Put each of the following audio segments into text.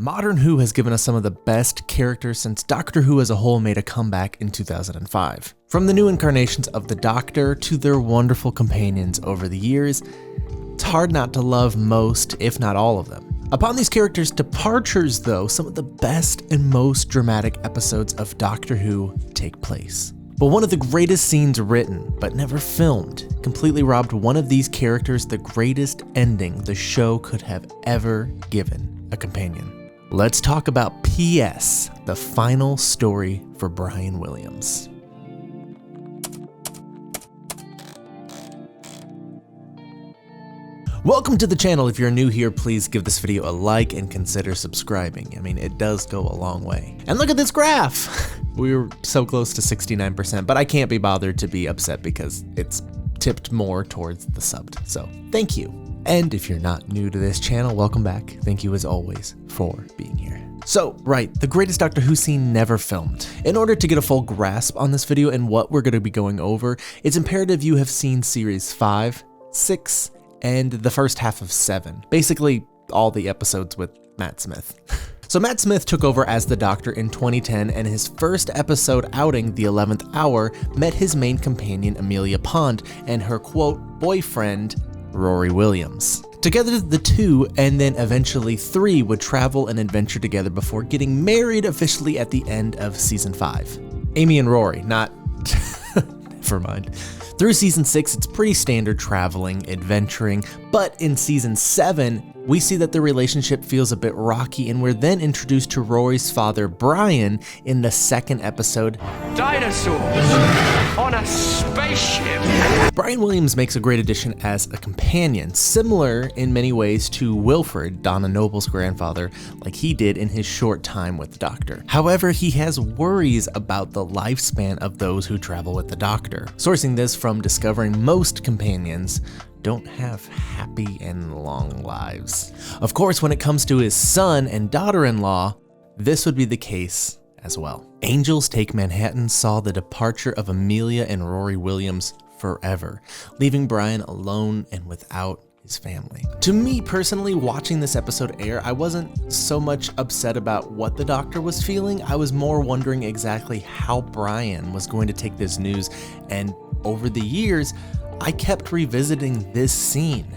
Modern Who has given us some of the best characters since Doctor Who as a whole made a comeback in 2005. From the new incarnations of the Doctor to their wonderful companions over the years, it's hard not to love most, if not all of them. Upon these characters' departures, though, some of the best and most dramatic episodes of Doctor Who take place. But one of the greatest scenes written, but never filmed, completely robbed one of these characters the greatest ending the show could have ever given a companion. Let's talk about P.S., the final story for Brian Williams. Welcome to the channel. If you're new here, please give this video a like and consider subscribing. I mean, it does go a long way. And look at this graph! We were so close to 69%, but I can't be bothered to be upset because it's tipped more towards the subbed. So thank you. And if you're not new to this channel, welcome back. Thank you as always for being here. So, right, the greatest Doctor Who scene never filmed. In order to get a full grasp on this video and what we're going to be going over, it's imperative you have seen series 5, 6, and the first half of 7. Basically, all the episodes with Matt Smith. So Matt Smith took over as the Doctor in 2010, and his first episode outing, The 11th Hour, met his main companion Amelia Pond and her quote, boyfriend, Rory Williams. Together the two, and then eventually 3, would travel and adventure together before getting married officially at the end of season 5. Amy and Rory, not... never mind. Through season 6, it's pretty standard traveling, adventuring, but in season 7, we see that the relationship feels a bit rocky, and we're then introduced to Rory's father, Brian, in the second episode, Dinosaurs on a Spaceship. Brian Williams makes a great addition as a companion, similar in many ways to Wilfred, Donna Noble's grandfather, like he did in his short time with the Doctor. However, he has worries about the lifespan of those who travel with the Doctor. Sourcing this from discovering most companions don't have happy and long lives. Of course, when it comes to his son and daughter-in-law, this would be the case as well. Angels Take Manhattan saw the departure of Amelia and Rory Williams forever, leaving Brian alone and without his family. To me personally, watching this episode air, I wasn't so much upset about what the Doctor was feeling. I was more wondering exactly how Brian was going to take this news, and over the years, I kept revisiting this scene,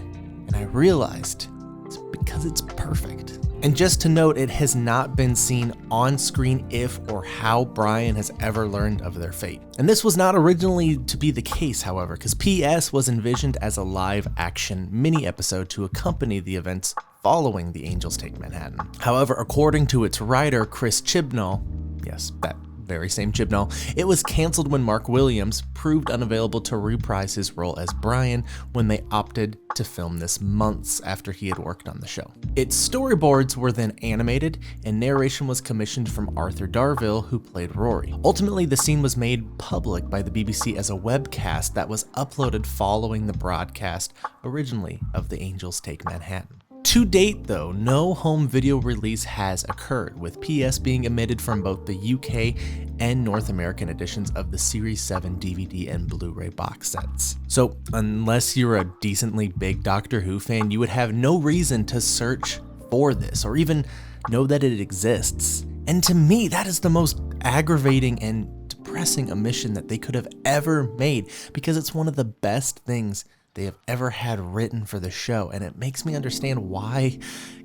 and I realized it's because it's perfect. And just to note, it has not been seen on screen if or how Brian has ever learned of their fate. And this was not originally to be the case, however, because PS was envisioned as a live-action mini-episode to accompany the events following The Angels Take Manhattan. However, according to its writer, Chris Chibnall, yes, that very same Chibnall, it was canceled when Mark Williams proved unavailable to reprise his role as Brian when they opted to film this months after he had worked on the show. Its storyboards were then animated, and narration was commissioned from Arthur Darvill, who played Rory. Ultimately, the scene was made public by the BBC as a webcast that was uploaded following the broadcast originally of The Angels Take Manhattan. To date, though, no home video release has occurred, with PS being omitted from both the UK and North American editions of the Series 7 DVD and Blu-ray box sets. So, unless you're a decently big Doctor Who fan, you would have no reason to search for this, or even know that it exists. And to me, that is the most aggravating and depressing omission that they could have ever made, because it's one of the best things they have ever had written for the show, and it makes me understand why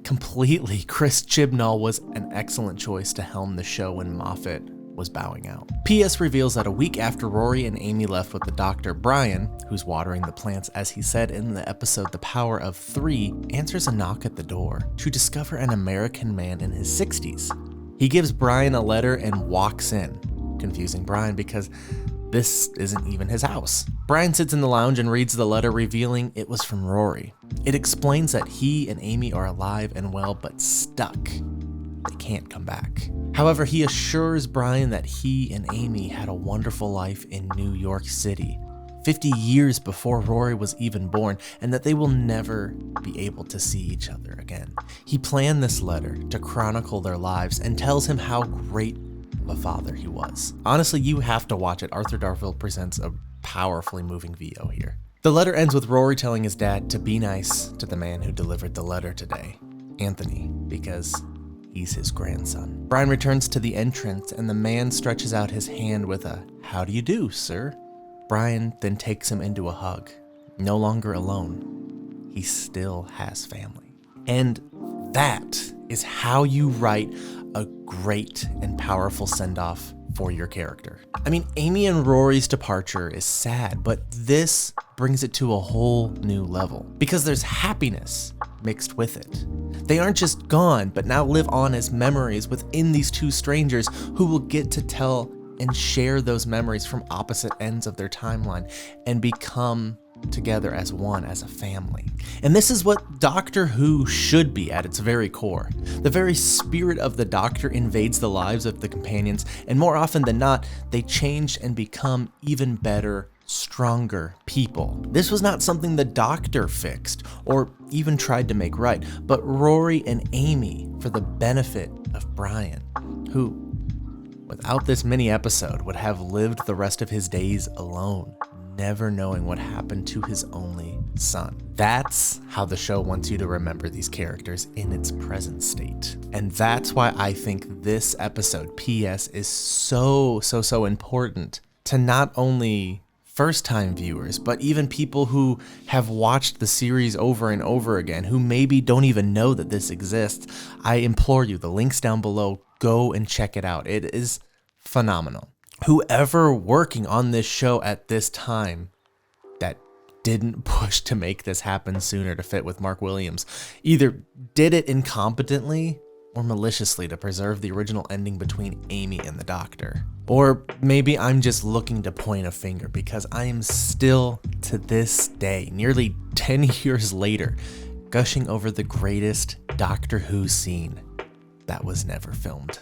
completely Chris Chibnall was an excellent choice to helm the show when Moffat was bowing out. PS reveals that a week after Rory and Amy left with the Doctor, Brian, who's watering the plants as he said in the episode The Power of 3, answers a knock at the door to discover an American man in his 60s. He gives Brian a letter and walks in, confusing Brian because this isn't even his house. Brian sits in the lounge and reads the letter, revealing it was from Rory. It explains that he and Amy are alive and well, but stuck. They can't come back. However, he assures Brian that he and Amy had a wonderful life in New York City, 50 years before Rory was even born, and that they will never be able to see each other again. He planned this letter to chronicle their lives and tells him how great of a father he was. Honestly, you have to watch it. Arthur Darvill presents a powerfully moving VO here. The letter ends with Rory telling his dad to be nice to the man who delivered the letter today, Anthony, because he's his grandson. Brian returns to the entrance and the man stretches out his hand with a, "How do you do, sir?" Brian then takes him into a hug. No longer alone. He still has family. And that is how you write a great and powerful send-off for your character. I mean, Amy and Rory's departure is sad, but this brings it to a whole new level because there's happiness mixed with it. They aren't just gone, but now live on as memories within these two strangers who will get to tell and share those memories from opposite ends of their timeline and become together as one, as a family. And this is what Doctor Who should be at its very core. The very spirit of the Doctor invades the lives of the companions, and more often than not, they change and become even better, stronger people. This was not something the Doctor fixed or even tried to make right, but Rory and Amy for the benefit of Brian, who, without this mini episode, would have lived the rest of his days alone, never knowing what happened to his only son. That's how the show wants you to remember these characters in its present state. And that's why I think this episode, PS, is so important to not only first-time viewers, but even people who have watched the series over and over again, who maybe don't even know that this exists. I implore you, the link's down below, go and check it out. It is phenomenal. Whoever working on this show at this time that didn't push to make this happen sooner to fit with Mark Williams either did it incompetently or maliciously to preserve the original ending between Amy and the Doctor. Or maybe I'm just looking to point a finger because I am still, to this day, nearly 10 years later, gushing over the greatest Doctor Who scene that was never filmed.